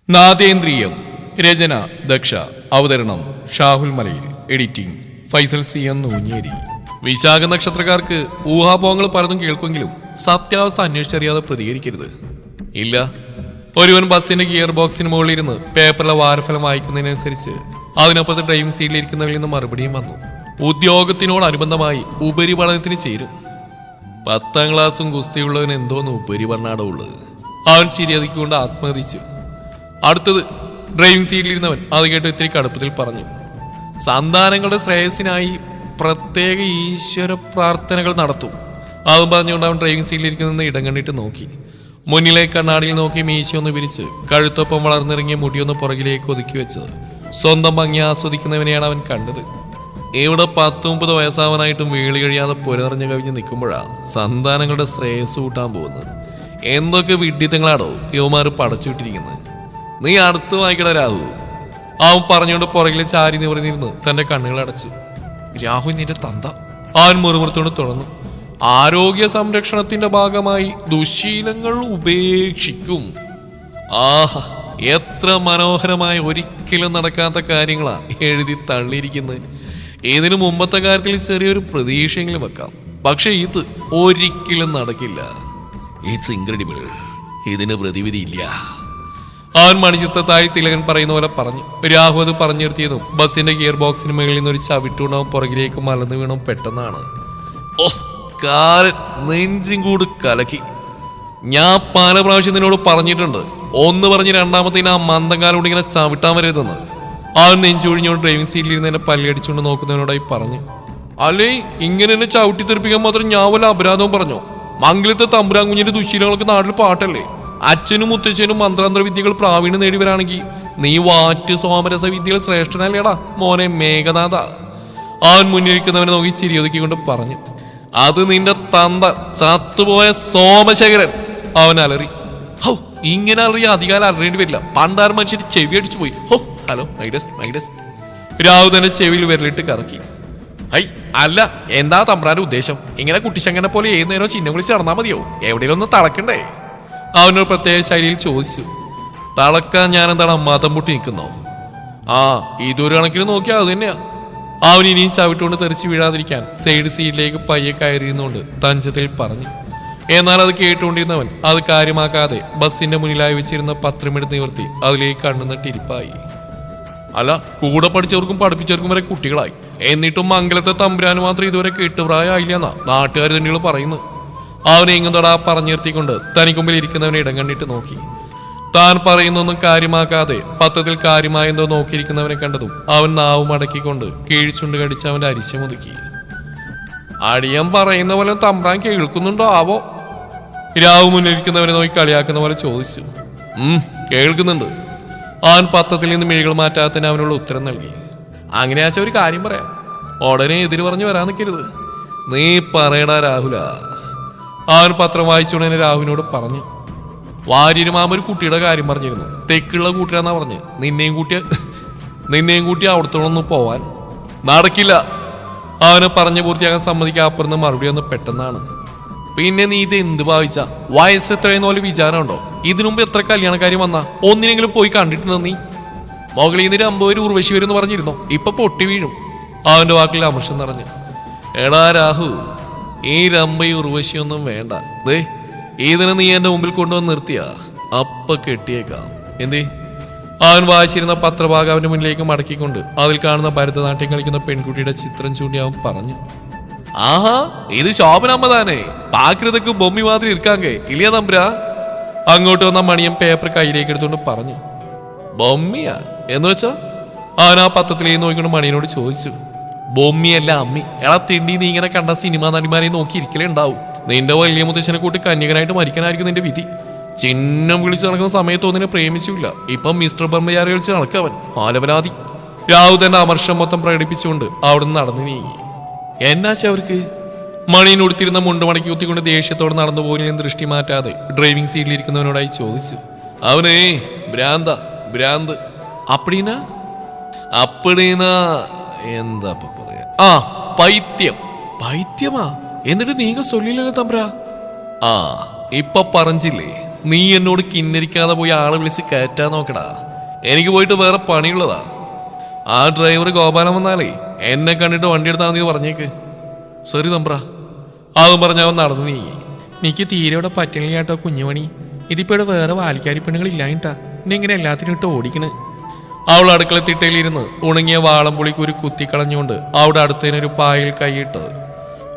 നാദേന്ദ്രിയം. രചന ദക്ഷ. അവതരണം ഷാഹുൽ മലയിൽ. Editing Faisal C N Nooncheri. Vishakha നക്ഷത്രക്കാർക്ക് ഊഹാപോഹങ്ങൾ പലതും കേൾക്കുമെങ്കിലും സത്യാവസ്ഥ അന്വേഷിച്ചറിയാതെ പ്രതികരിക്കരുത്. ഇല്ല, ഒരുവൻ ബസ്സിന്റെ ഗിയർ ബോക്സിന് മുകളിലിരുന്ന് പേപ്പറിലെ വാരഫലം വായിക്കുന്നതിനനുസരിച്ച് അതിനൊപ്പത്തെ ഡ്രൈവിംഗ് സീറ്റിലിരിക്കുന്നവരിൽ നിന്ന് മറുപടിയും വന്നു. ഉദ്യോഗത്തിനോടനുബന്ധമായി ഉപരിപഠനത്തിന് ചേരും. 10ാം ക്ലാസ്സും ഗുസ്തിയുള്ളവന് എന്തോന്ന് ഉപരിപഠനാടമുള്ളത്. അവൻ ചിരിയതിക്കൊണ്ട് ആത്മഹതിച്ചു. അടുത്തത് ഡ്രൈവിംഗ് സീറ്റിലിരുന്നവൻ അത് കേട്ട് ഇത്തിരി കടുപ്പത്തിൽ പറഞ്ഞു, സന്താനങ്ങളുടെ ശ്രേയസ്സിനായി പ്രത്യേക ഈശ്വര പ്രാർത്ഥനകൾ നടത്തും. അതും പറഞ്ഞുകൊണ്ട് അവൻ ഡ്രൈവിംഗ് സീറ്റിലിരിക്കുന്ന ഇടം കണ്ടിട്ട് നോക്കി. മുന്നിലെ കണ്ണാടിയിൽ നോക്കി മീശയൊന്ന് വിരിച്ച് കഴുത്തൊപ്പം വളർന്നിറങ്ങിയ മുടിയൊന്ന് പുറകിലേക്ക് ഒതുക്കി വെച്ച് സ്വന്തം ഭംഗി ആസ്വദിക്കുന്നവനെയാണ് അവൻ കണ്ടത്. ഇവിടെ 10-30 വയസ്സാവാനായിട്ടും വീളി കഴിയാതെ പുരനിറഞ്ഞു കവിഞ്ഞ് നിൽക്കുമ്പോഴാണ് സന്താനങ്ങളുടെ ശ്രേയസ് കൂട്ടാൻ പോകുന്നത്. എന്തൊക്കെ വിഡ്ഢിത്തങ്ങളാണോ യുവമാർ പടച്ചുവിട്ടിരിക്കുന്നത്. നീ അടുത്ത് വായിക്കട രാഹു. അവൻ പറഞ്ഞുകൊണ്ട് പുറകിലെ ചാരി നിവർന്നിരുന്ന് തന്റെ കണ്ണുകൾ അടച്ചു. രാഹു നിന്റെ തന്ത. അവൻ മുറുമുറുത്തോണ്ട് തുടർന്നു. ആരോഗ്യ സംരക്ഷണത്തിന്റെ ഭാഗമായി ദുശീലങ്ങൾ ഉപേക്ഷിക്കും. ആഹാ, എത്ര മനോഹരമായ ഒരിക്കലും നടക്കാത്ത കാര്യങ്ങളാ എഴുതി തള്ളിയിരിക്കുന്നത്. ഇതിനു മുമ്പത്തെ കാര്യത്തിൽ ചെറിയൊരു പ്രതീക്ഷയെങ്കിലും വെക്കാം. പക്ഷെ ഇത് ഒരിക്കലും നടക്കില്ല. It's incredible. ഇതിന് പ്രതിവിധിയില്ല. അവൻ മണിച്ചിത്രത്തായി തിലകൻ പറയുന്ന പോലെ പറഞ്ഞു. രാഹു അത് പറഞ്ഞു നിർത്തിയതും ബസ്സിന്റെ ഗിയർ ബോക്സിന് മുകളിൽ നിന്നൊരു ചവിട്ടുണ്ടാവും പുറകിലേക്ക് മലന്നു വീണും പെട്ടെന്നാണ്. ഓഹ്, കാരൻ നെഞ്ചും കൂട് കലക്കി. ഞാൻ പല പ്രാവശ്യം നിന്നോട് പറഞ്ഞിട്ടുണ്ട്, ഒന്ന് പറഞ്ഞ് രണ്ടാമത്തേന് ആ മന്ദങ്കാലോട് ഇങ്ങനെ ചവിട്ടാൻ വരരുതെന്ന്. അവൻ നെഞ്ചൊഴിഞ്ഞോണ്ട് ഡ്രൈവിംഗ് സീറ്റിലിരുന്ന് എന്നെ പല്ലടിച്ചുകൊണ്ട് നോക്കുന്നതിനോടായി പറഞ്ഞു. അല്ലേ, ഇങ്ങനെ എന്നെ ചവിട്ടി തെറിപ്പിക്കാൻ മാത്രം ഞാൻ വല്ല അപരാധവും പറഞ്ഞോ? മംഗലത്തെ തമ്പുരാൻ കുഞ്ഞിന്റെ ദുശീലങ്ങൾക്ക് നാട്ടിൽ പാട്ടല്ലേ? അച്ഛനും മുത്തച്ഛനും മന്ത്രാന്തര വിദ്യകൾ പ്രാവീണ്യം നേടിവരാണെങ്കിൽ നീ വാറ്റ് സോമരസ വിദ്യകൾ ശ്രേഷ്ഠനല്ലേടാ മോനെ മേഘനാഥ. അവൻ മുന്നിരിക്കുന്നവനെ നോക്കി ചിരിയൊതുക്കിക്കൊണ്ട് പറഞ്ഞു. അത് നിന്റെ തന്ത ചത്തുപോയ സോമശേഖരൻ. അവൻ അലറി. ഹോ, ഇങ്ങനെ അലറിയ അധികാരം അലറേണ്ടി വരില്ല. പണ്ടാറ് മനുഷ്യർ ചെവി അടിച്ചു പോയി. ഹോ, ഹലോ മൈഡസ്. രാഹു തന്റെ ചെവിയിൽ വിരലിട്ട് കറക്കി. ഹൈ, അല്ല, എന്താ തമ്പ്രാന്റെ ഉദ്ദേശം? ഇങ്ങനെ കുട്ടിശങ്ങനെ പോലെ ഏത് നേരോ ചിഹ്നം വിളിച്ച് നടന്നാ മതിയോ? എവിടെയെങ്കിലും ഒന്ന് തളക്കണ്ടേ? അവനൊരു പ്രത്യേക ശൈലിയിൽ ചോദിച്ചു. തളക്കാൻ ഞാനെന്താണ് മതം പൊട്ടി നിൽക്കുന്നോ? ആ, ഇതൊരു കണക്കിന് നോക്കിയാൽ അത് തന്നെയാ. അവൻ ഇനിയും ചവിട്ടുകൊണ്ട് തെറിച്ച് വീഴാതിരിക്കാൻ സൈഡ് സീറ്റിലേക്ക് പയ്യെ കയറിയിരുന്നുകൊണ്ട് തഞ്ചത്തിൽ പറഞ്ഞു. എന്നാൽ അത് കേട്ടുകൊണ്ടിരുന്നവൻ അത് കാര്യമാക്കാതെ ബസ്സിന്റെ മുന്നിലായി വെച്ചിരുന്ന പത്രമെടുത്ത് നിവർത്തി അതിലേക്ക് കണ്ണുനട്ടിരിപ്പായി. അല്ല, കൂടെ പഠിച്ചവർക്കും പഠിപ്പിച്ചവർക്കും വരെ കുട്ടികളായി. എന്നിട്ടും മംഗലത്തെ തമ്പുരാന് മാത്രം ഇതുവരെ കെട്ടുപ്രായമായില്ലെന്നാ നാട്ടുകാർ തന്നെയുള്ള പറയുന്നു. അവനെ എങ്ങും തൊടാ പറഞ്ഞു നിർത്തിക്കൊണ്ട് തനിക്ക് മുമ്പിൽ ഇരിക്കുന്നവനെ ഇടം കണ്ടിട്ട് നോക്കി. താൻ പറയുന്നൊന്നും കാര്യമാക്കാതെ പത്രത്തിൽ കാര്യമായെന്തോ നോക്കിയിരിക്കുന്നവനെ കണ്ടതും അവൻ നാവും അടക്കിക്കൊണ്ട് കീഴ്ച്ചുണ്ട് കടിച്ച് അവന്റെ അരിശമൊതുക്കി. അടിയൻ പറയുന്ന പോലെ തമ്പ്രാൻ കേൾക്കുന്നുണ്ടോ ആവോ? രാവു മുന്നിരിക്കുന്നവനെ നോക്കി കളിയാക്കുന്ന പോലെ ചോദിച്ചു. കേൾക്കുന്നുണ്ട്. അവൻ പത്രത്തിൽ നിന്ന് മിഴികൾ മാറ്റാത്തതിന് അവനുള്ള ഉത്തരം നൽകി. അങ്ങനെയാച്ച ഒരു കാര്യം പറയാം, ഉടനെ എതിര് പറഞ്ഞു വരാൻ നിൽക്കരുത്. നീ പറയടാ രാഹുല. അവൻ പത്രം വായിച്ചുടനെ രാഹുവിനോട് പറഞ്ഞു. വാര്യര് മാമ ഒരു കുട്ടിയുടെ കാര്യം പറഞ്ഞിരുന്നു. തെക്കുള്ള കൂട്ടിയാന്നാ പറഞ്ഞ്. നിന്നെയും കൂട്ടി അവിടത്തോളൊന്നും പോവാൻ നടക്കില്ല. അവനെ പറഞ്ഞു പൂർത്തിയാക്കാൻ സമ്മതിക്കാൻ അപ്പുറന്ന് മറുപടി വന്ന് പെട്ടെന്നാണ്. പിന്നെ നീ ഇത് എന്ത് ഭാവിച്ച? വയസ്സ് എത്രയെന്ന പോലെ വിചാരമുണ്ടോ? ഇതിനുമുമ്പ് എത്ര കല്യാണക്കാര്യം വന്നാ ഒന്നിനെങ്കിലും പോയി കണ്ടിട്ടുണ്ടോ നീ? മുകളിൽ നിന്ന് 50 ഉർവശി വരും എന്ന് പറഞ്ഞിരുന്നോ? ഇപ്പൊ പൊട്ടി വീഴും. അവന്റെ വാക്കിൽ അമർഷം നിറഞ്ഞു. എടാ രാഹു, ഈ 50 ഉർവശിയൊന്നും വേണ്ട. ദേ, ഇതിനെ നീ എന്റെ മുമ്പിൽ കൊണ്ടുവന്ന് നിർത്തിയാ അപ്പ കെട്ടിയേക്കാം. എന്തേ? അവൻ വായിച്ചിരുന്ന പത്രഭാഗം അവന്റെ മുന്നിലേക്ക് മടക്കിക്കൊണ്ട് അതിൽ കാണുന്ന ഭരതനാട്യം കളിക്കുന്ന പെൺകുട്ടിയുടെ ചിത്രം ചൂണ്ടി അവൻ പറഞ്ഞു. ആഹാ, ഇത് ശോഭനമ്മ താനേ. പാകൃതക്ക് ബൊമ്മി മാതിരി ഇരിക്കാങ്കേ ഇല്ലയാ തമ്പ്രാ. അങ്ങോട്ട് വന്ന മണിയൻ പേപ്പർ കയ്യിലേക്ക് എടുത്തുകൊണ്ട് പറഞ്ഞു. ബൊമ്മിയാ എന്ന് വെച്ചാ? അവൻ ആ പത്രത്തിലേക്ക് നോക്കിക്കൊണ്ട് മണിയനോട് ചോദിച്ചു. ബൊമ്മിയല്ല അമ്മി. എടാ തിണ്ടി, നീ ഇങ്ങനെ കണ്ട സിനിമാ നടിമാരെ നോക്കി ഇരിക്കലേ ഉണ്ടാവും. നിന്റെ വലിയ മുത്തച്ഛനെ കൂട്ടി കന്യകനായിട്ട് മരിക്കാനായിരിക്കും നിന്റെ വിധി. ചിഹ്നം വിളിച്ചു നടക്കുന്ന സമയത്ത് ഒന്നിനെ പ്രേമിച്ചില്ല. ഇപ്പം മിസ്റ്റർ ബ്രഹ്മചാരി കളിച്ച് നടക്കവൻ ആലവനാതി. രാഹു തന്റെ അമർഷം മൊത്തം പ്രകടിപ്പിച്ചുകൊണ്ട് അവിടുന്ന് നടന്നു നീങ്ങി. എന്നാച്ച അവർക്ക്? മണിയൻ ഉടുത്തിരുന്ന മുണ്ടുമടക്കി കുത്തിക്കൊണ്ട് ദേഷ്യത്തോടെ നടന്നു പോലും ദൃഷ്ടി മാറ്റാതെ ഡ്രൈവിംഗ് സീറ്റിലിരിക്കുന്നവനോടായി ചോദിച്ചു. അവനേ ഭ്രാന്ത്. അപ്പടീനാ എന്താ പറയാ? ആ, പൈത്യമാ. എന്നിട്ട് നീങ്ക സൊല്ലില്ലല്ലോ തമ്പ്രാ. ആ, ഇപ്പൊ പറഞ്ഞില്ലേ, നീ എന്നോട് കിന്നരിക്കാതെ പോയി ആളെ വിളിച്ച് കയറ്റാൻ നോക്കടാ. എനിക്ക് പോയിട്ട് വേറെ പണിയുള്ളതാ. ആ ഡ്രൈവർ ഗോപാലൻ വന്നാലേ എന്നെ കണ്ടിട്ട് വണ്ടി എടുത്താൽ മതി പറഞ്ഞേക്ക്. സോറി തമ്പ്ര. അതും പറഞ്ഞവൻ നടന്നു നീങ്ങി. എനിക്ക് തീരെ ഇവിടെ പറ്റില്ല കേട്ടോ കുഞ്ഞുമണി. ഇതിപ്പോ ഇവിടെ വേറെ വാലിക്കാരി പെണ്ണുങ്ങൾ ഇല്ലായിട്ടാ എന്നെ ഇങ്ങനെ എല്ലാത്തിനും ഇട്ട് ഓടിക്കണ്. അവൾ അടുക്കളത്തിട്ടയിലിരുന്ന് ഉണങ്ങിയ വാളംപുളിക്ക് ഒരു കുത്തിക്കളഞ്ഞുകൊണ്ട് അവിടെ അടുത്തതിനൊരു പായൽ കൈയിട്ട്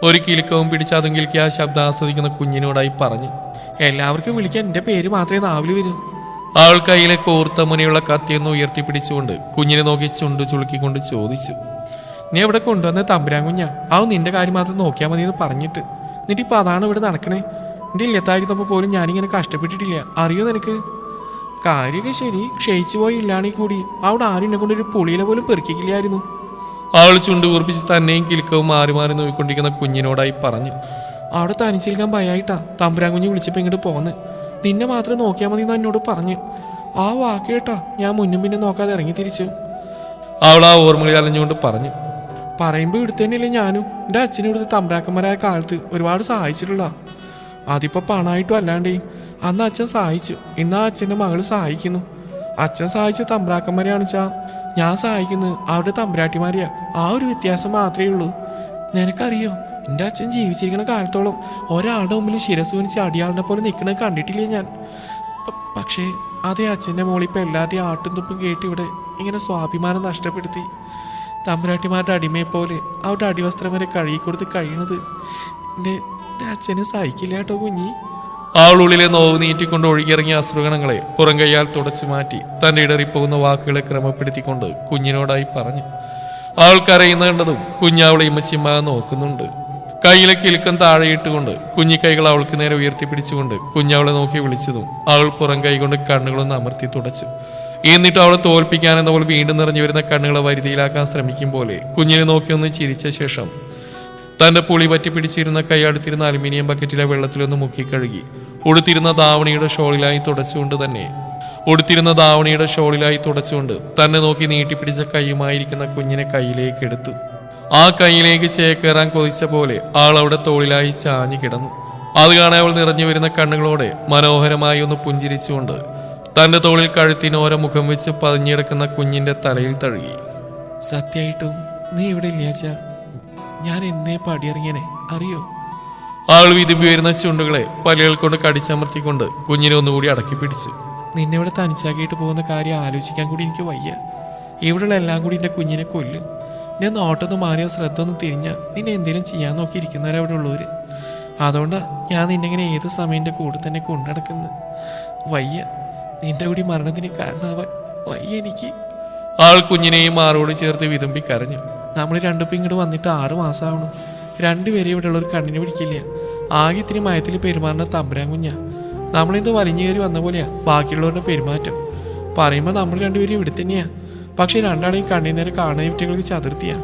ഒരു കിലുക്കവും പിടിച്ച് അതും കിലുക്കി ആ ശബ്ദം ആസ്വദിക്കുന്ന കുഞ്ഞിനോടായി പറഞ്ഞു, എല്ലാവർക്കും വിളിക്കാൻ എൻ്റെ പേര് മാത്രമേ നാവില് വരൂ. അവൾ കയ്യിലെ കോർത്ത മുനയുള്ള കത്തിയൊന്ന് ഉയർത്തിപ്പിടിച്ചുകൊണ്ട് കുഞ്ഞിനെ നോക്കി ചുണ്ടു ചുളുക്കിക്കൊണ്ട് ചോദിച്ചു, നീ ഇവിടെ കൊണ്ടുവന്ന തമ്പുരാൻ കുഞ്ഞാ, അവൻ നിന്റെ കാര്യം മാത്രം നോക്കിയാൽ മതി എന്ന് പറഞ്ഞിട്ട് എന്നിട്ട് ഇപ്പം അതാണ് ഇവിടെ നടക്കണേ. എൻ്റെ ഇല്ലത്തായിരുന്നപ്പോൾ പോലും ഞാനിങ്ങനെ കഷ്ടപ്പെട്ടിട്ടില്ല, അറിയോ നിനക്ക്? കാര്യമൊക്കെ ശരി, ക്ഷയിച്ചു പോയി ഇല്ലാണെങ്കിൽ കൂടി അവിടെ ആരും എന്നെ കൊണ്ടൊരു പുളിയില പോലും പെറുക്കിക്കില്ലായിരുന്നു. അവൾ ചുണ്ടു കൂർപ്പിച്ച് തന്നെയും കിലുക്കവും മാറി മാറി നോക്കിക്കൊണ്ടിരിക്കുന്ന കുഞ്ഞിനോടായി പറഞ്ഞു, അവിടെ തനിച്ചിരിക്കാൻ ഭയമായിട്ടാ തമ്പുരാൻ കുഞ്ഞ് വിളിച്ചപ്പോൾ ഇങ്ങോട്ട് പോന്ന്. നിന്നെ മാത്രം നോക്കിയാൽ മതി എന്ന് എന്നോട് പറഞ്ഞു. ആ വാക്ക് കേട്ടാ ഞാൻ മുന്നും പിന്നെ നോക്കാതെ ഇറങ്ങി തിരിച്ചു. അവൾ ആ ഓർമ്മകളിൽ അലഞ്ഞുകൊണ്ട് പറഞ്ഞു, പറയുമ്പോൾ ഇവിടുത്തെ തന്നെയല്ലേ ഞാനും. എൻ്റെ അച്ഛനും ഇവിടുത്തെ തമ്പ്രാക്കന്മാരായ കാലത്ത് ഒരുപാട് സഹായിച്ചിട്ടുള്ള. അതിപ്പോൾ പണമായിട്ടും അല്ലാണ്ടേയും അന്ന് അച്ഛൻ സഹായിച്ചു, ഇന്ന് ആ അച്ഛൻ്റെ മകൾ സഹായിക്കുന്നു. അച്ഛൻ സഹായിച്ച തമ്പ്രാക്കന്മാരെയാണ് ഞാൻ സഹായിക്കുന്നത് അവരുടെ തമ്പ്രാട്ടിമാരെയാ. ആ ഒരു വ്യത്യാസം മാത്രമേ ഉള്ളൂ. നിനക്കറിയോ, എൻ്റെ അച്ഛൻ ജീവിച്ചിരിക്കുന്ന കാലത്തോളം ഒരാളുടെ മുമ്പിൽ ശിരസ് കുനിച്ച് അടിയാളിനെ പോലെ നിൽക്കണത് കണ്ടിട്ടില്ലേ ഞാൻ. പക്ഷേ അതേ അച്ഛൻ്റെ മോളിപ്പോൾ എല്ലാവരുടെയും ആട്ടും തുപ്പും കേട്ട് ഇവിടെ ഇങ്ങനെ സ്വാഭിമാനം നഷ്ടപ്പെടുത്തി തമ്പുരാട്ടിമാരുടെ അടിമയെ പോലെ അവരുടെ അടിവസ്ത്രം വരെ കഴുകിക്കൊടുത്ത് കഴിയണത് എൻ്റെ അച്ഛനെ സഹിക്കില്ല കേട്ടോ കുഞ്ഞി. അവളുള്ളിലെ നോവ് നീറ്റിക്കൊണ്ട് ഒഴുകിയിറങ്ങിയ അശ്രുഗണങ്ങളെ പുറം കൈയാൽ തുടച്ചു മാറ്റി തൻ്റെ ഇടറിപ്പോകുന്ന വാക്കുകളെ ക്രമപ്പെടുത്തിക്കൊണ്ട് കുഞ്ഞിനോടായി പറഞ്ഞു. അവൾ കരയുന്ന കണ്ടതും കുഞ്ഞാവളെ ഇമ്മച്ചിമ്മ നോക്കുന്നുണ്ട്. കയ്യിലെ കിലുക്കം താഴെയിട്ടുകൊണ്ട് കുഞ്ഞിക്കൈകൾ അവൾക്ക് നേരെ ഉയർത്തിപ്പിടിച്ചുകൊണ്ട് കുഞ്ഞാവളെ നോക്കി വിളിച്ചതും അവൾ പുറം കൈകൊണ്ട് കണ്ണുകളൊന്ന് അമർത്തി തുടച്ചു. എന്നിട്ട് അവളെ തോൽപ്പിക്കാനെന്ന പോലെ വീണ്ടും നിറഞ്ഞു വരുന്ന കണ്ണുകളെ വരുതിയിലാക്കാൻ ശ്രമിക്കും പോലെ കുഞ്ഞിനെ നോക്കി ഒന്ന് ചിരിച്ച ശേഷം തന്റെ പുളി പറ്റി പിടിച്ചിരുന്ന കൈ അടുത്തിരുന്ന അലുമിനിയം ബക്കറ്റിലെ വെള്ളത്തിലൊന്ന് മുക്കിക്കഴുകി ഉടുത്തിരുന്ന ധാവണിയുടെ ഷോളിലായി തുടച്ചുകൊണ്ട് തന്നെ നോക്കി നീട്ടിപ്പിടിച്ച കൈയുമായിരിക്കുന്ന കുഞ്ഞിനെ കയ്യിലേക്ക് എടുത്തു. ആ കൈയിലേക്ക് ചേക്കേറാൻ കൊതിച്ച പോലെ ആൾ അവിടെ തോളിലായി ചാഞ്ഞു കിടന്നു. അത് കാണാൻ അവൾ നിറഞ്ഞു വരുന്ന കണ്ണുകളോടെ മനോഹരമായി ഒന്ന് പുഞ്ചിരിച്ചുകൊണ്ട് തന്റെ തോളിൽ കഴുത്തിനോര മുഖം വെച്ച് പതിഞ്ഞെടുക്കുന്ന കുഞ്ഞിന്റെ തലയിൽ തഴുകി. സത്യമായിട്ടും നീ ഇവിടെ ഇല്ലാച്ചാ ഞാൻ എന്നേ പടിയിറങ്ങിയനെ അറിയോ? ആൾ വിതുമ്പി വരുന്ന ചുണ്ടുകളെ പല്ലുകൾ കൊണ്ട് കടിച്ചമർത്തിക്കൊണ്ട് കുഞ്ഞിനെ ഒന്നുകൂടി അടക്കി പിടിച്ചു. നിന്നെ ഇവിടെ തനിച്ചാക്കിയിട്ട് പോകുന്ന കാര്യം ആലോചിക്കാൻ കൂടി എനിക്ക് വയ്യ. ഇവിടെയുള്ള എല്ലാം കൂടി എൻ്റെ കുഞ്ഞിനെ കൊല്ലും. ഞാൻ നോട്ടൊന്ന് മാറിയോ ശ്രദ്ധ ഒന്ന് തിരിഞ്ഞാൽ നിന്നെ എന്തെങ്കിലും ചെയ്യാൻ നോക്കിയിരിക്കുന്നവരവിടെ ഉള്ളവർ. അതുകൊണ്ടാണ് ഞാൻ നിന്നെങ്ങനെ ഏത് സമയം എൻ്റെ കൂടെ തന്നെ കൊണ്ടുനടക്കുന്നത്. വയ്യ, നിന്റെ കൂടി മരണത്തിന് കാരണമാവാൻ വയ്യ എനിക്ക്. ആൾ കുഞ്ഞിനെയും മാറോട് ചേർത്ത് വിതുമ്പി കരഞ്ഞു. നമ്മൾ രണ്ടുപേരും ഇങ്ങോട്ട് വന്നിട്ട് 6 മാസമാവണം. രണ്ടുപേരെ ഇവിടെ ഉള്ളൊരു കണ്ണിന് പിടിക്കില്ല. ആകെ ഇത്തിരി മയത്തിൽ പെരുമാറുന്ന തമ്പുരാൻ കുഞ്ഞാ. നമ്മളെന്തോ വലിഞ്ഞു കയറി വന്ന പോലെയാ ബാക്കിയുള്ളവരുടെ പെരുമാറ്റം. പറയുമ്പോൾ നമ്മൾ രണ്ടുപേരും ഇവിടെ തന്നെയാ. പക്ഷെ രണ്ടാളെയും കണ്ണിന് നേരെ കാണുന്ന വിറ്റുകൾക്ക് ചതുർത്തിയാ.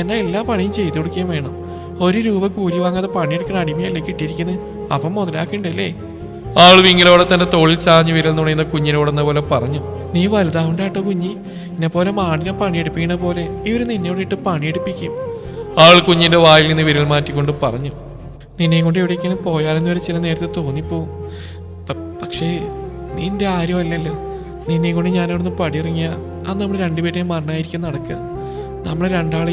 എന്നാൽ എല്ലാ പണിയും ചെയ്തു കൊടുക്കുകയും വേണം. 1 രൂപ കൂലി വാങ്ങാതെ പണിയെടുക്കുന്ന അടിമയല്ലേ കിട്ടിയിരിക്കുന്നത്. അപ്പം മുതലാക്കണ്ടല്ലേ? ആൾ വിങ്ങിലോടെ തന്റെ തോളിൽ ചാഞ്ഞു വിരൽ നുണയുന്ന കുഞ്ഞിനോടെന്ന പോലെ പറഞ്ഞു. നീ വലുതാവണ്ടാട്ടോ കുഞ്ഞി. എന്നെ പോലെ മാടിനെ പണിയെടുപ്പിക്കുന്ന പോലെ ഇവർ നിന്നോട് ഇട്ട് പണിയെടുപ്പിക്കും. ആൾ കുഞ്ഞിന്റെ വായിൽ നിന്ന് വിരൽ മാറ്റിക്കൊണ്ട് പറഞ്ഞു. നിന്നെയും കൊണ്ട് എവിടേക്കെങ്കിലും പോയാലെന്ന് വരെ ചില നേരത്തെ തോന്നിപ്പോവും. പക്ഷേ നിന്റെ ആരും അല്ലല്ലോ. നിന്നെയും കൊണ്ട് ഞാനവിടുന്ന് പടിയിറങ്ങിയ അത് നമ്മൾ രണ്ടുപേരുടെയും മരണമായിരിക്കും നടക്കുക. നമ്മളെ രണ്ടാളെ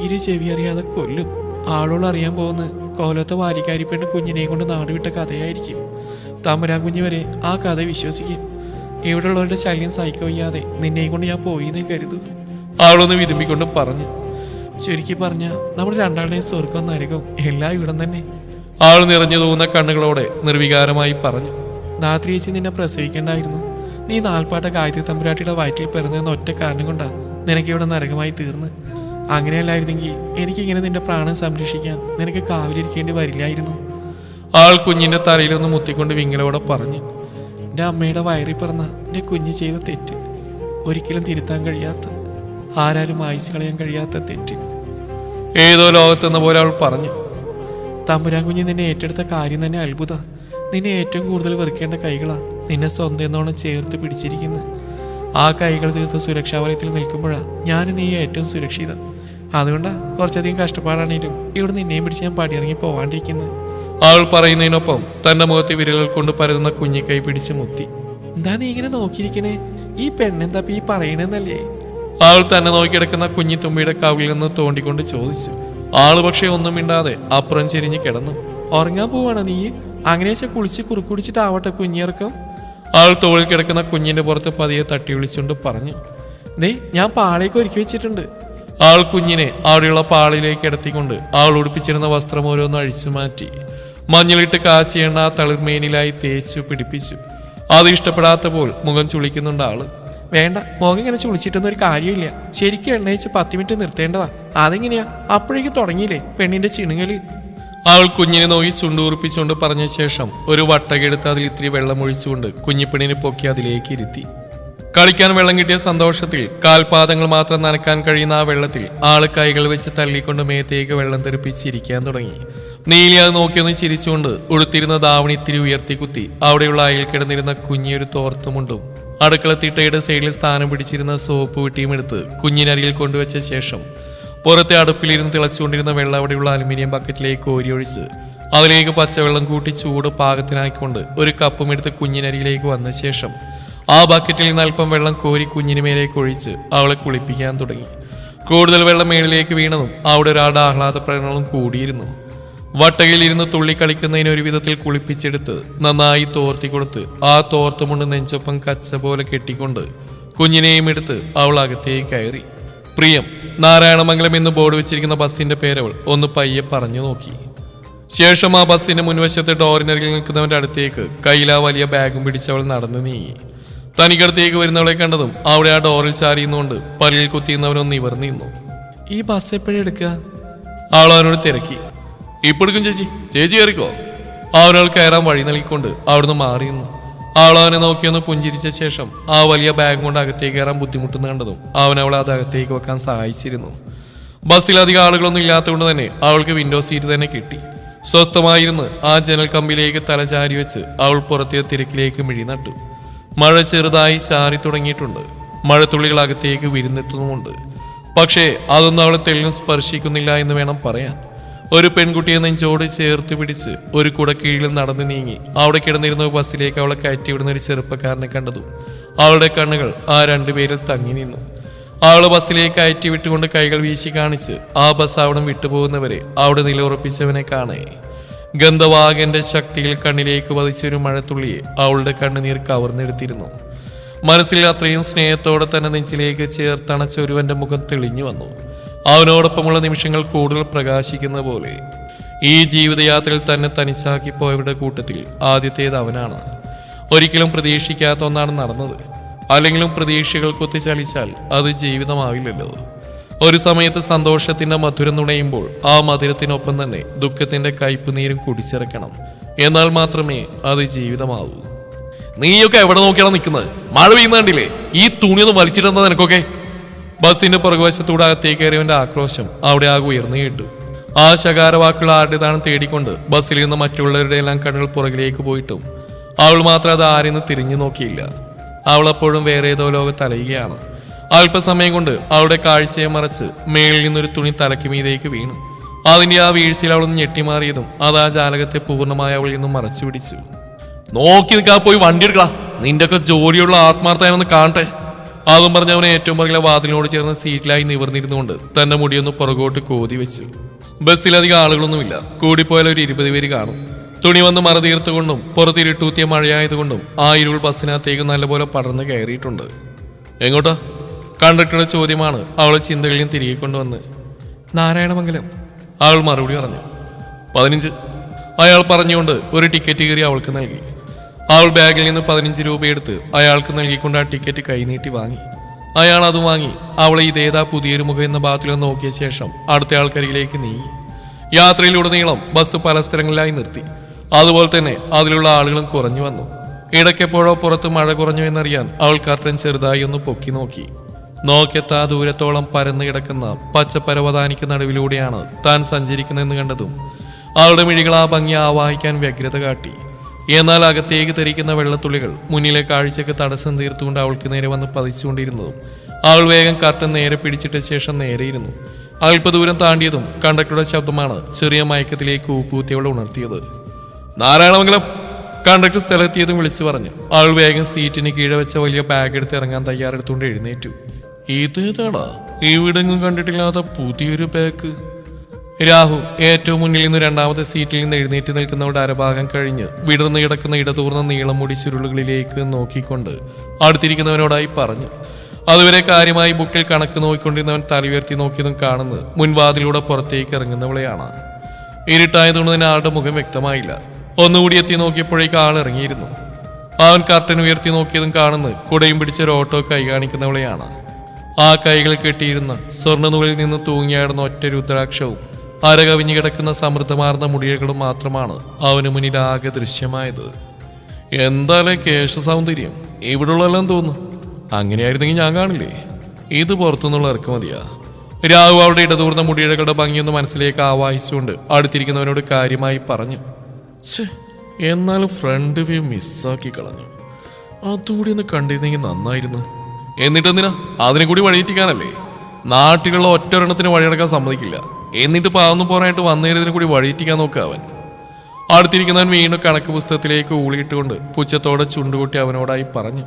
ഇരു ചെവി അറിയാതെ കൊല്ലും. ആളോട് അറിയാൻ പോകുന്ന കോലത്തെ വാരിക്കാരിപ്പെട്ട് കുഞ്ഞിനെയും കൊണ്ട് നാടുവിട്ട കഥയായിരിക്കും. തമ്പുരാൻ കുഞ്ഞ് വരെ ആ കഥ വിശ്വസിക്കും. ഇവിടെ ഉള്ളവരുടെ ശല്യം സഹിക്കവയ്യാതെ നിന്നെയും കൊണ്ട് ഞാൻ പോയിന്നേ കരുതൂ. ആളൊന്ന് വിതുമ്പിക്കൊണ്ട് പറഞ്ഞു. ചുരുക്കി പറഞ്ഞ നമ്മൾ രണ്ടാളുടെയും സ്വർഗം നരകം എല്ലാം ഇവിടം തന്നെ. ആൾ നിറഞ്ഞു തോന്നുന്ന കണ്ണുകളോടെ നിർവികാരമായി പറഞ്ഞു. രാത്രി ചേച്ചി നിന്നെ പ്രസവിക്കേണ്ടായിരുന്നു. നീ 4 ഗായത്രി തമ്പുരാട്ടിയുടെ വയറ്റിൽ പിറന്നതെന്ന ഒറ്റ കാരണം കൊണ്ടാ നിനക്കിവിടെ നരകമായി തീർന്ന്. അങ്ങനെയല്ലായിരുന്നെങ്കിൽ എനിക്കിങ്ങനെ നിന്റെ പ്രാണൻ സംരക്ഷിക്കാൻ നിനക്ക് കാവലിരിക്കേണ്ടി വരില്ലായിരുന്നു. ആൾ കുഞ്ഞിന്റെ തലയിലൊന്ന് മുത്തിക്കൊണ്ട് വിങ്ങലോടെ പറഞ്ഞു. എൻ്റെ അമ്മയുടെ വയറിൽ പിറന്ന എൻ്റെ കുഞ്ഞ് ചെയ്ത തെറ്റ്, ഒരിക്കലും തിരുത്താൻ കഴിയാത്ത, ആരാലും ആയുസ് കളയാൻ കഴിയാത്ത തെറ്റ്. ഏതോ ലോകത്തെന്ന പോലെ അവൾ പറഞ്ഞു. തമ്പുരാൻ കുഞ്ഞ് നിന്നെ ഏറ്റെടുത്ത കാര്യം തന്നെ അത്ഭുത. നിന്നെ ഏറ്റവും കൂടുതൽ വെറുക്കേണ്ട കൈകളാ നിന്നെ സ്വന്തം എന്നോണം ചേർത്ത് പിടിച്ചിരിക്കുന്നത്. ആ കൈകൾ തീർത്ത് സുരക്ഷാ വലയത്തിൽ നിൽക്കുമ്പോഴാണ് ഞാൻ നീ ഏറ്റവും സുരക്ഷിത. അതുകൊണ്ടാണ് കുറച്ചധികം കഷ്ടപ്പാടാണെങ്കിലും ഇവിടെ നിന്നെയും പിടിച്ച് ഞാൻ പടിയിറങ്ങി പോവാണ്ടിരിക്കുന്നത്. അവൾ പറയുന്നതിനൊപ്പം തന്റെ മുഖത്ത് വിരലുകൾ കൊണ്ട് പരതുന്ന കുഞ്ഞിക്കൈ പിടിച്ച് മുത്തി. എന്താ നീ ഇങ്ങനെ നോക്കിയിരിക്കണേ? ഈ പെണ്ണെന്താ ഈ പറയണെന്നല്ലേ? അവൾ തന്നെ നോക്കിയെടുക്കുന്ന കുഞ്ഞിത്തുമ്പിയുടെ കവിളിൽ നിന്ന് തോണ്ടിക്കൊണ്ട് ചോദിച്ചു. ആള് പക്ഷെ ഒന്നും മിണ്ടാതെ അപ്പുറം ചെരിഞ്ഞ് കിടന്നു. ഉറങ്ങാൻ പോവാണോ നീ? അങ്ങനെ വെച്ചാൽ കുളിച്ച് കുറുക്കുടിച്ചിട്ടാവട്ടെ കുഞ്ഞിറക്കം. അവൾ തോളിൽ കിടക്കുന്ന കുഞ്ഞിന്റെ പുറത്ത് പതിയെ തട്ടി വിളിച്ചുകൊണ്ട് പറഞ്ഞു. ദേ ഞാൻ പാളയൊക്കെ ഒരുക്കി വെച്ചിട്ടുണ്ട്. ആൾ കുഞ്ഞിനെ അവിടെയുള്ള പാളിലേക്ക് കിടത്തിക്കൊണ്ട് അവൾ ഉടുപ്പിച്ചിരുന്ന വസ്ത്രം ഓരോന്ന് അഴിച്ചു മാറ്റി മഞ്ഞളിട്ട് കാച്ചി എണ്ണ ആ തളിർമേനിലായി തേച്ചു പിടിപ്പിച്ചു. അത് ഇഷ്ടപ്പെടാത്ത പോൽ മുഖം ചുളിക്കുന്നുണ്ട് ആള്. വേണ്ട, മുഖം ഇങ്ങനെ ചുളിച്ചിട്ടൊന്നും ഒരു കാര്യമില്ല. ശരിക്കും എണ്ണയിച്ച് 10 മിനിറ്റ് നിർത്തേണ്ടതാ. അതെങ്ങനെയാ? അപ്പോഴേക്കും തുടങ്ങിയില്ലേ പെണ്ണിന്റെ ചിണുങ്ങല്? അവൾ കുഞ്ഞിനെ നോക്കി ചുണ്ടുറുപ്പിച്ചുകൊണ്ട് പറഞ്ഞ ശേഷം ഒരു വട്ടകെടുത്ത് അതിൽ ഇത്തിരി വെള്ളം ഒഴിച്ചുകൊണ്ട് കുഞ്ഞിപ്പെണ്ണിനെ പൊക്കി അതിലേക്ക് ഇരുത്തി. കളിക്കാൻ വെള്ളം കിട്ടിയ സന്തോഷത്തിൽ കാൽപാദങ്ങൾ മാത്രം നനക്കാൻ കഴിയുന്ന ആ വെള്ളത്തിൽ ആള് കൈകൾ വെച്ച് തള്ളിക്കൊണ്ട് മേത്തേക്ക് വെള്ളം തെറിപ്പിച്ചിരിക്കാൻ തുടങ്ങി. നീലി അത് നോക്കിയൊന്ന് ചിരിച്ചുകൊണ്ട് ഉടുത്തിരുന്ന ദാവണി ഇത്തിരി ഉയർത്തി കുത്തി അവിടെയുള്ള അയൽ കിടന്നിരുന്ന കുഞ്ഞിയൊരു തോർത്തുമുണ്ടും അടുക്കള തിട്ടയുടെ സൈഡിൽ സ്ഥാനം പിടിച്ചിരുന്ന സോപ്പ് വിട്ടിയും എടുത്ത് കുഞ്ഞിനരികിൽ കൊണ്ടുവച്ച ശേഷം പുറത്തെ അടുപ്പിലിരുന്ന് തിളച്ചുകൊണ്ടിരുന്ന വെള്ളം അവിടെയുള്ള അലുമിനിയം ബക്കറ്റിലേക്ക് കോരിയൊഴിച്ച് അതിലേക്ക് പച്ചവെള്ളം കൂട്ടി ചൂട് പാകത്തിനായിക്കൊണ്ട് ഒരു കപ്പും എടുത്ത് കുഞ്ഞിനരികിലേക്ക് വന്ന ശേഷം ആ ബക്കറ്റിൽ നിന്ന് അല്പം വെള്ളം കോരി കുഞ്ഞിന് മേലേക്ക് ഒഴിച്ച് അവളെ കുളിപ്പിക്കാൻ തുടങ്ങി. കൂടുതൽ വെള്ളം മേളിലേക്ക് വീണതും അവിടെ ഒരാളുടെ ആഹ്ലാദ പ്രകടനവും കൂടിയിരുന്നു. വട്ടകയിലിരുന്ന് തുള്ളി കളിക്കുന്നതിന് ഒരു വിധത്തിൽ കുളിപ്പിച്ചെടുത്ത് നന്നായി തോർത്തി കൊടുത്ത് ആ തോർത്തുമുണ്ട് നെഞ്ചൊപ്പം കച്ച പോലെ കെട്ടിക്കൊണ്ട് കുഞ്ഞിനെയും എടുത്ത് അവൾ അകത്തേക്ക് കയറി. പ്രിയം, നാരായണമംഗലം എന്ന് ബോർഡ് വെച്ചിരിക്കുന്ന ബസ്സിന്റെ പേരവൾ ഒന്ന് പയ്യെ പറഞ്ഞു നോക്കി. ശേഷം ആ ബസ്സിന്റെ മുൻവശത്ത് ഡോറിനരികിൽ നിൽക്കുന്നവന്റെ അടുത്തേക്ക് കയ്യിലാ വലിയ ബാഗും പിടിച്ചവൾ നടന്നു നീങ്ങി. തനിക്കടുത്തേക്ക് വരുന്നവളെ കണ്ടതും അവിടെ ആ ഡോറിൽ ചാരിയുന്നുകൊണ്ട് പല്ലിൽ കുത്തിയുന്നവരൊന്ന് നിവർന്നു നിന്നു. ഈ ബസ് എപ്പോഴും എടുക്കുക? അവൾ അവനോട് തിരക്കി. ഇപ്പൊ എടുക്കും ചേച്ചി, ചേച്ചി കയറിക്കോ. അവനവൾ കയറാൻ വഴി നൽകിക്കൊണ്ട് അവിടുന്ന് മാറിയുന്നു. അവൾ അവനെ നോക്കിയൊന്ന് പുഞ്ചിരിച്ച ശേഷം ആ വലിയ ബാഗ് കൊണ്ട് അകത്തേക്ക് കയറാൻ ബുദ്ധിമുട്ടുന്ന കണ്ടതും അവൻ അവളെ അത് അകത്തേക്ക് വെക്കാൻ സഹായിച്ചിരുന്നു. ബസ്സിലധികം ആളുകളൊന്നും ഇല്ലാത്തതുകൊണ്ട് തന്നെ അവൾക്ക് വിൻഡോ സീറ്റ് തന്നെ കിട്ടി. സ്വസ്ഥമായിരുന്ന് ആ ജനൽ കമ്പിലേക്ക് തലചാരി വെച്ച് അവൾ പുറത്തെ തിരക്കിലേക്ക് മിഴി നട്ടു. മഴ ചെറുതായി ചാറി തുടങ്ങിയിട്ടുണ്ട്. മഴത്തുള്ളികൾ അകത്തേക്ക് വിരുന്നെത്തുന്നുമുണ്ട്. പക്ഷേ അതൊന്നും അവളെ തെളിഞ്ഞു സ്പർശിക്കുന്നില്ല എന്ന് വേണം പറയാൻ. ഒരു പെൺകുട്ടിയെ നെഞ്ചോട് ചേർത്ത് പിടിച്ച് ഒരു കുടക്കീഴിൽ നടന്നു നീങ്ങി അവിടെ കിടന്നിരുന്ന ബസ്സിലേക്ക് അവളെ കയറ്റിവിടുന്ന ഒരു ചെറുപ്പക്കാരനെ കണ്ടതും അവളുടെ കണ്ണുകൾ ആ രണ്ടുപേരിൽ തങ്ങി നിന്നു. അവളെ ബസ്സിലേക്ക് കയറ്റി വിട്ടുകൊണ്ട് കൈകൾ വീശി കാണിച്ച് ആ ബസ് അവിടെ വിട്ടുപോകുന്നവരെ അവിടെ നിലയുറപ്പിച്ചവനെ കാണേ ഗന്ധവാഗന്റെ ശക്തിയിൽ കണ്ണിലേക്ക് വധിച്ചൊരു മഴത്തുള്ളിയെ അവളുടെ കണ്ണുനീർ കവർന്നെടുത്തിരുന്നു. മനസ്സിൽ അത്രയും സ്നേഹത്തോടെ തന്നെ നെഞ്ചിലേക്ക് ചേർത്തണച്ച ഒരുവന്റെ മുഖം തെളിഞ്ഞു വന്നു. അവനോടൊപ്പമുള്ള നിമിഷങ്ങൾ കൂടുതൽ പ്രകാശിക്കുന്ന പോലെ. ഈ ജീവിതയാത്രയിൽ തന്നെ തനിച്ചാക്കി പോയവരുടെ കൂട്ടത്തിൽ ആദ്യത്തേത് അവനാണ്. ഒരിക്കലും പ്രതീക്ഷിക്കാത്ത ഒന്നാണ് നടന്നത്. അല്ലെങ്കിലും പ്രതീക്ഷകൾ കൊത്തിച്ചലിച്ചാൽ അത് ജീവിതമാവില്ലല്ലോ. ഒരു സമയത്ത് സന്തോഷത്തിന്റെ മധുരം നുണയുമ്പോൾ ആ മധുരത്തിനൊപ്പം തന്നെ ദുഃഖത്തിന്റെ കയ്പ് നീരും കുടിച്ചിറക്കണം. എന്നാൽ മാത്രമേ അത് ജീവിതമാവൂ. നീയൊക്കെ എവിടെ നോക്കിയാണ് നിൽക്കുന്നത്? മഴ പെയ്യുന്ന കണ്ടില്ലേ? ഈ തുണിയൊന്നും വലിച്ചിട്ടെന്താ നിനക്കൊക്കെ? ബസ്സിന്റെ പുറകുവശത്തൂടെ അകത്തേക്ക് കയറിയവന്റെ ആക്രോശം അവിടെ ആകെ ഉയർന്നു കേട്ടു. ആ ശകാരവാക്കുകൾ ആരുടേതാണ് തേടിക്കൊണ്ട് ബസ്സിലിരുന്ന മറ്റുള്ളവരുടെ എല്ലാം കണ്ണുകൾ പുറകിലേക്ക് പോയിട്ടും അവൾ മാത്രം അത് ആരെന്ന് തിരിഞ്ഞു നോക്കിയില്ല. അവൾ അപ്പോഴും വേറെ ഏതോ ലോകത്ത് അലയുകയാണ്. അല്പസമയം കൊണ്ട് അവളുടെ കാഴ്ചയെ മറച്ച് മേളിൽ നിന്നൊരു തുണി തലയ്ക്ക് മീതേക്ക് വീണു. അതിന്റെ ആ വീഴ്ചയിൽ അവളൊന്ന് ഞെട്ടിമാറിയതും അത് ആ ജാലകത്തെ പൂർണ്ണമായി അവളിൽ നിന്നും മറച്ചു പിടിച്ചു. നോക്കി നിൽക്കാ, പോയി വണ്ടി എടുക്കടാ, നിന്റെ ഒക്കെ ജോലിയുള്ള ആത്മാർത്ഥമായെന്ന് കാണട്ടെ. അതും പറഞ്ഞ അവനെ ഏറ്റവും പുറകിലെ വാതിലിനോട് ചേർന്ന് സീറ്റിലായി നിവർന്നിരുന്നുകൊണ്ട് തന്റെ മുടിയൊന്ന് പുറകോട്ട് കോതി വെച്ചു. ബസ്സിലധികം ആളുകളൊന്നുമില്ല. കൂടിപ്പോയാൽ ഒരു 20 പേര് കാണും. തുണി വന്ന് മറതീർത്തുകൊണ്ടും പുറത്തിരുട്ടൂത്തിയ മഴയായതുകൊണ്ടും ആ ഇരുൾ ബസ്സിനകത്തേക്ക് നല്ലപോലെ പടർന്ന് കയറിയിട്ടുണ്ട്. എങ്ങോട്ടാ? കണ്ടക്ടറുടെ ചോദ്യമാണ് അവളെ ചിന്തകളിലും തിരികെ കൊണ്ടുവന്ന്. നാരായണമംഗലം, അവൾ മറുപടി പറഞ്ഞു. 15. അയാൾ പറഞ്ഞുകൊണ്ട് ഒരു ടിക്കറ്റ് കയറി അവൾക്ക് നൽകി. അവൾ ബാഗിൽ നിന്ന് 15 രൂപ എടുത്ത് അയാൾക്ക് നൽകിക്കൊണ്ട് ആ ടിക്കറ്റ് കൈനീട്ടി വാങ്ങി. അയാൾ അത് വാങ്ങി അവളെ ഇതേതാ പുതിയൊരു മുഖം എന്ന ഭാഗത്തിൽ നോക്കിയ ശേഷം അടുത്ത ആൾക്കരികിലേക്ക് നീങ്ങി. യാത്രയിലുടനീളം ബസ് പല സ്ഥലങ്ങളിലായി നിർത്തി. അതുപോലെ തന്നെ അതിലുള്ള ആളുകളും കുറഞ്ഞു വന്നു. ഇടയ്ക്കെപ്പോഴോ പുറത്ത് മഴ കുറഞ്ഞു എന്നറിയാൻ അവൾ കർട്ടൻ ചെറുതായി ഒന്ന് പൊക്കി നോക്കി. നോക്കെത്താ ദൂരത്തോളം പരന്നു കിടക്കുന്ന പച്ചപ്പരവതാനിക്ക് നടുവിലൂടെയാണ് താൻ സഞ്ചരിക്കുന്നതെന്ന് കണ്ടതും അവളുടെ മിഴികൾ ആ ഭംഗി ആവാഹിക്കാൻ വ്യഗ്രത കാട്ടി. എന്നാൽ അകത്തേക്ക് തെറിക്കുന്ന വെള്ളത്തുള്ളികൾ മുന്നിലെ കാഴ്ചക്ക് തടസ്സം തീർത്തുകൊണ്ട് അവൾക്ക് നേരെ വന്ന് പതിച്ചുകൊണ്ടിരുന്നതും അവൾ വേഗം കർട്ടൻ നേരെ പിടിച്ചിട്ട ശേഷം നേരെയിരുന്നു. അല്പദൂരം താണ്ടിയതും കണ്ടക്ടറുടെ ശബ്ദമാണ് ചെറിയ മയക്കത്തിലേക്ക് ഊപ്പൂത്തിയവളെ ഉണർത്തിയത്. നാരായണമംഗലം. കണ്ടക്ടർ സ്ഥലത്തിയതും വിളിച്ചു പറഞ്ഞു. ആൾ വേഗം സീറ്റിന് കീഴെ വെച്ച വലിയ ബാഗ് എടുത്ത് ഇറങ്ങാൻ തയ്യാറെടുത്തുകൊണ്ട് എഴുന്നേറ്റു. ഇതേതാടാ ഇവിടെങ്ങും കണ്ടിട്ടില്ലാത്ത പുതിയൊരു ബാഗ്? രാഹു ഏറ്റവും മുന്നിൽ നിന്ന് രണ്ടാമത്തെ സീറ്റിൽ നിന്ന് എഴുന്നേറ്റ് നിൽക്കുന്നവരുടെ അരഭാഗം കഴിഞ്ഞ് വിടർന്നു കിടക്കുന്ന ഇടതൂർന്ന നീളം മുടി ചുരുളുകളിലേക്ക് നോക്കിക്കൊണ്ട് അടുത്തിരിക്കുന്നവനോടായി പറഞ്ഞു. അതുവരെ കാര്യമായി ബുക്കിൽ കണക്ക് നോക്കിക്കൊണ്ടിരുന്നവൻ തലയുയർത്തി നോക്കിയതും കാണുന്നത് മുൻവാതിലൂടെ പുറത്തേക്ക് ഇറങ്ങുന്നവളെയാണ്. ഇരുട്ടായതുകൊണ്ട് തന്നെ ആളുടെ മുഖം വ്യക്തമായില്ല. ഒന്നുകൂടി എത്തി നോക്കിയപ്പോഴേക്ക് ആൾ ഇറങ്ങിയിരുന്നു. അവൻ കർട്ടൻ ഉയർത്തി നോക്കിയതും കാണുന്നത് കുടയും പിടിച്ചൊരു ഓട്ടോ കൈ കാണിക്കുന്നവളെയാണ്. ആ കൈകൾ കെട്ടിയിരുന്ന സ്വർണ്ണനൂലിൽ നിന്ന് തൂങ്ങിയാടുന്ന ഒറ്റ രുദ്രാക്ഷവും അരകവിഞ്ഞു കിടക്കുന്ന സമൃദ്ധമാർന്ന മുടിയകളും മാത്രമാണ് അവന് മുന്നിൽ ആകെ ദൃശ്യമായത്. എന്തായാലും കേശ സൗന്ദര്യം ഇവിടെയുള്ളതെല്ലാം തോന്നുന്നു. അങ്ങനെയായിരുന്നെങ്കിൽ ഞാൻ കാണില്ലേ? ഇത് പുറത്തുനിന്നുള്ള ഇറക്കുമതിയാ. രാഹു അവളുടെ ഇടതൂർന്ന മുടിയകളുടെ ഭംഗിയൊന്ന് മനസ്സിലേക്ക് ആവാഹിച്ചുകൊണ്ട് അടുത്തിരിക്കുന്നവനോട് കാര്യമായി പറഞ്ഞു. എന്നാലും ഫ്രണ്ട് വ്യൂ മിസ്സാക്കി കളഞ്ഞു. അതുകൂടി ഒന്ന് കണ്ടിരുന്നെങ്കിൽ നന്നായിരുന്നു. എന്നിട്ടെന്തിനാ? അതിനെ കൂടി വഴിയിട്ടിക്കാനല്ലേ? നാട്ടിലുള്ള ഒറ്റൊരെണ്ണത്തിന് വഴിയടക്കാൻ സമ്മതിക്കില്ല. എന്നിട്ട് പാവന്നു പോരായിട്ട് വന്നേരതിനെ കൂടി വഴിയിട്ടിക്കാൻ നോക്കുക അവൻ. അടുത്തിരിക്കുന്നവൻ വീണ്ടും കണക്ക് പുസ്തകത്തിലേക്ക് ഊളിയിട്ടുകൊണ്ട് പുച്ഛത്തോടെ ചുണ്ടുകൂട്ടി അവനോടായി പറഞ്ഞു.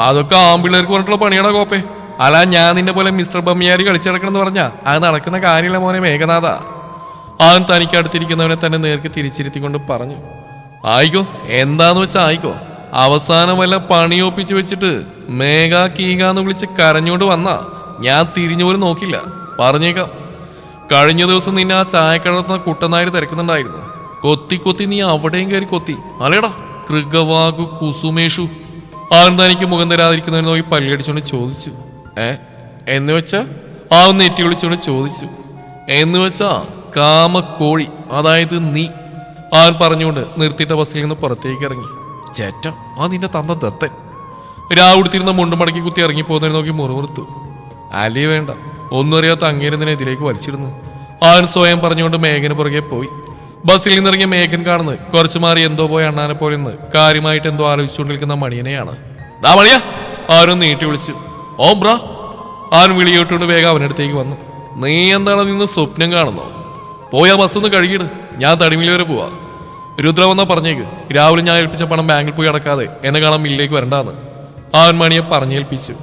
അതൊക്കെ ആമ്പിള്ളേർക്ക് പറഞ്ഞിട്ടുള്ള പണിയാണോ കോപ്പേ? അല്ല, ഞാൻ നിന്നെ പോലെ മിസ്റ്റർ ബമ്മിയാരി കളിച്ചിടക്കണമെന്ന് പറഞ്ഞാ അത് നടക്കുന്ന കാര്യമില്ല മോനെ മേഘനാഥ. അവൻ തനിക്ക് അടുത്തിരിക്കുന്നവനെ തന്നെ നേർക്ക് തിരിച്ചിരുത്തിക്കൊണ്ട് പറഞ്ഞു. ആയിക്കോ, എന്താന്ന് വെച്ചാൽ ആയിക്കോ. അവസാനം വല്ല പണിയൊപ്പിച്ച് വെച്ചിട്ട് മേഘ കീകാന്ന് വിളിച്ച് കരഞ്ഞോണ്ട് വന്നാ ഞാൻ തിരിഞ്ഞു പോലും നോക്കില്ല. പറഞ്ഞേക്കാം. കഴിഞ്ഞ ദിവസം നിന്നെ ആ ചായക്കടത്തുന്ന കുട്ടനായർ തിരക്കുന്നുണ്ടായിരുന്നു. കൊത്തി കൊത്തി നീ അവിടെയും കയറി കൊത്തി. അല്ലേടാ കൃഗവാകു കുസുമേഷു. അവൻ തനിക്ക് മുഖം തരാതിരിക്കുന്നവനെ നോക്കി പല്ലിയടിച്ചുകൊണ്ട് ചോദിച്ചു. എന്ന് വെച്ചാ? അവൻ നെറ്റി വിളിച്ചുകൊണ്ട് ചോദിച്ചു. എന്ന് വെച്ചാ കാമക്കോഴി, അതായത് നീ. അവൻ പറഞ്ഞുകൊണ്ട് നിർത്തിയിട്ട ബസ്സിൽ നിന്ന് പുറത്തേക്ക് ഇറങ്ങി. ചേറ്റ, ആ നിന്റെ തന്ത ദത്തൻ. രാവുടുത്തിരുന്ന മുണ്ടും മടക്കി കുത്തി ഇറങ്ങിപ്പോകുന്നതിനെ നോക്കി മുറുമുറുത്തു. അലി വേണ്ട, ഒന്നും അറിയാത്ത അങ്ങേരുന്നതിനെ ഇതിലേക്ക് വലിച്ചിരുന്നു. അവൻ സ്വയം പറഞ്ഞുകൊണ്ട് മേഘന് പുറകെ പോയി. ബസ്സിൽ നിന്നിറങ്ങിയ മേഘൻ കാണുന്നത് കുറച്ചു മാറി എന്തോ പോയ അണ്ണാനെ പോലെ നിന്ന് കാര്യമായിട്ട് എന്തോ ആലോചിച്ചുകൊണ്ടിരിക്കുന്ന മണിയനെയാണ്. ദാ മണിയാ, ആരും നീട്ടി വിളിച്ചു. ഓം ബ്രാ. അവൻ വിളിയോട്ടുകൊണ്ട് വേഗം അവനടുത്തേക്ക് വന്നു. നീ എന്താണ് നിന്ന് സ്വപ്നം കാണുന്നോ? പോയാ ബസ്സൊന്ന് കഴുകിയിട്, ഞാൻ തടിമിൽ വരെ പോവാ. രുദ്ര വന്നാ പറഞ്ഞേക്ക് രാവിലെ ഞാൻ ഏൽപ്പിച്ച പണം ബാങ്കിൽ പോയി അടക്കാതെ എന്നെ കാണാൻ മില്ലിലേക്ക് വരണ്ടാന്ന്. അവൻ മണിയെ പറഞ്ഞേൽപ്പിച്ചു.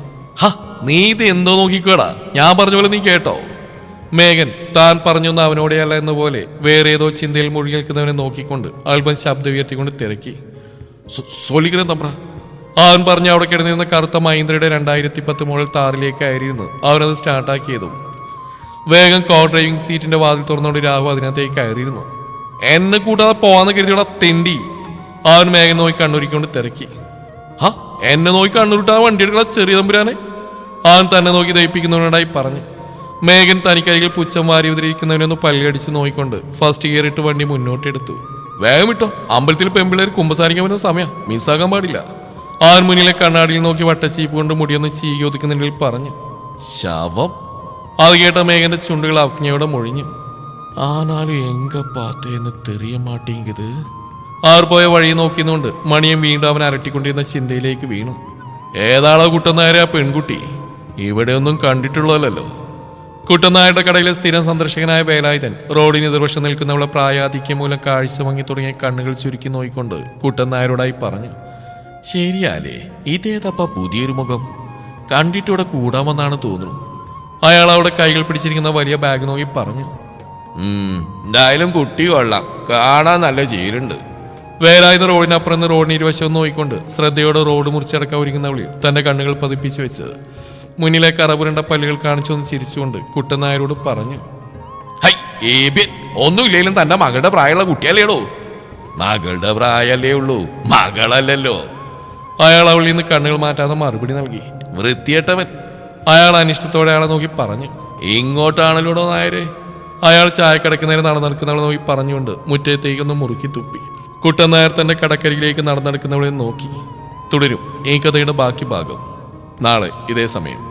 നീ ഇത് എന്തോ നോക്കിക്കോടാ, ഞാൻ പറഞ്ഞ പോലെ നീ കേട്ടോ? മേഘൻ താൻ പറഞ്ഞൊന്ന് അവനോടെയല്ല എന്ന പോലെ വേറെ ഏതോ ചിന്തയിൽ മുഴുകി നിൽക്കുന്നവനെ നോക്കിക്കൊണ്ട് അല്പം ശബ്ദം ഉയർത്തിക്കൊണ്ട് തിരക്കി. സോലിഗ്രൻ തമ്പ്ര. അവൻ പറഞ്ഞ അവിടെ കിടന്നിരുന്ന കറുത്ത മഹീന്ദ്രയുടെ 2010 മോഡൽ താറിലേക്ക് കയറിയിരുന്നു. അവനത് സ്റ്റാർട്ടാക്കിയതും വേഗം കോ ഡ്രൈവിംഗ് സീറ്റിന്റെ വാതിൽ തുറന്നുകൊണ്ട് രാഹു അതിനകത്തേക്ക് കയറിയിരുന്നു. എന്നെ കൂടാതെ പോവാന്ന് കരുതിയോടെ തെണ്ടി. അവൻ മേഘൻ നോക്കി കണ്ണൂരിക്കൊണ്ട് തിരക്കി. എന്നെ നോക്കി കണ്ണൂരിട്ടാ വണ്ടി എടുക്കണ ചെറിയ തമ്പുരാനെ. അവൻ തന്നെ നോക്കി ദയിപ്പിക്കുന്നവനോടായി പറഞ്ഞു. മേഘൻ തനിക്കരികിൽ പുച്ഛം വാരി ഉതിരിക്കുന്നവനൊന്ന് പല്ലടിച്ച് നോക്കിക്കൊണ്ട് ഫസ്റ്റ് ഗിയർ ഇട്ട് വണ്ടി മുന്നോട്ടെടുത്തു. വേഗം വിട്ടോ, അമ്പലത്തിൽ പെമ്പിള്ളേർ കുമ്പസാരിക്കാൻ പറ്റുന്ന സമയം മിസ്സാക്കാൻ പാടില്ല. അവൻ മുന്നിലെ കണ്ണാടിയിൽ നോക്കി വട്ടച്ചീപ്പ് കൊണ്ട് മുടിയൊന്ന് ചീകി ഒതുക്കുന്നതിൽ പറഞ്ഞു. ശവം. അത് കേട്ട മേഘന്റെ ചുണ്ടുകൾ അജ്ഞയോടെ മൊഴിഞ്ഞു. ആനാലും എങ്ക പാത്തേന്ന് തെറിയ മാട്ടേങ്കത്. അവർ പോയ വഴി നോക്കിയതുകൊണ്ട് മണിയും വീണ്ടും അവൻ അരട്ടിക്കൊണ്ടിരുന്ന ചിന്തയിലേക്ക് വീണു. ഏതാളോ കുട്ടനായരെ ആ പെൺകുട്ടി? ഇവിടെ ഒന്നും കണ്ടിട്ടുള്ളതല്ലോ. കുട്ടനായരുടെ കടയിലെ സ്ഥിരം സന്ദർശകനായ വേലായുധൻ റോഡിന് എതിർവശം നിൽക്കുന്നവളെ പ്രായാധിക്യം മൂലം കാഴ്ച മങ്ങി തുടങ്ങിയ കണ്ണുകൾ ചുരുക്കി നോക്കിക്കൊണ്ട് കുട്ടനായരോടായി പറഞ്ഞു. ശരിയാലേ, ഇതേതപ്പ പുതിയൊരു മുഖം? കണ്ടിട്ടിവിടെ കൂടാമെന്നാണ് തോന്നുന്നു. അയാൾ അവിടെ കൈകൾ പിടിച്ചിരിക്കുന്ന വലിയ ബാഗ് നോക്കി പറഞ്ഞു. എന്തായാലും കുട്ടി കൊള്ളാം, കാണാൻ നല്ല ചേരുണ്ട്. വേലായുധ റോഡിനപ്പുറം റോഡിന് ഇരുവശവും നോക്കിക്കൊണ്ട് ശ്രദ്ധയോടെ റോഡ് മുറിച്ചടക്കാൻ ഒരുങ്ങുന്നവളിൽ തന്റെ കണ്ണുകൾ പതിപ്പിച്ചു വെച്ച് മുന്നിലെ കറപുരണ്ട പല്ലുകൾ കാണിച്ചൊന്ന് ചിരിച്ചുകൊണ്ട് കുട്ടനായരോട് പറഞ്ഞു. ഒന്നുമില്ലേലും തന്റെ മകളുടെ പ്രായമുള്ള കുട്ടിയല്ലേടോ? മകളുടെ പ്രായമല്ലേ ഉള്ളൂ, മകളല്ലല്ലോ. അയാൾ അവളിൽ നിന്ന് കണ്ണുകൾ മാറ്റാതെ മറുപടി നൽകി. വൃത്തിയേട്ടവൻ. അയാൾ അനിഷ്ടത്തോടെ അയാളെ നോക്കി പറഞ്ഞു. ഇങ്ങോട്ടാണല്ലോടോ നായരെ. അയാൾ ചായക്കടക്ക് നേരെ നടന്നെടുക്കുന്നവളെ നോക്കി പറഞ്ഞുകൊണ്ട് മുറ്റത്തേക്കൊന്ന് മുറുക്കി തുപ്പി. കുട്ടനായർ തന്റെ കടക്കരികിലേക്ക് നടന്നെടുക്കുന്നവളെ നോക്കി. തുടരും ഈ കഥയുടെ ബാക്കി ഭാഗം നാളെ ഇതേ സമയം.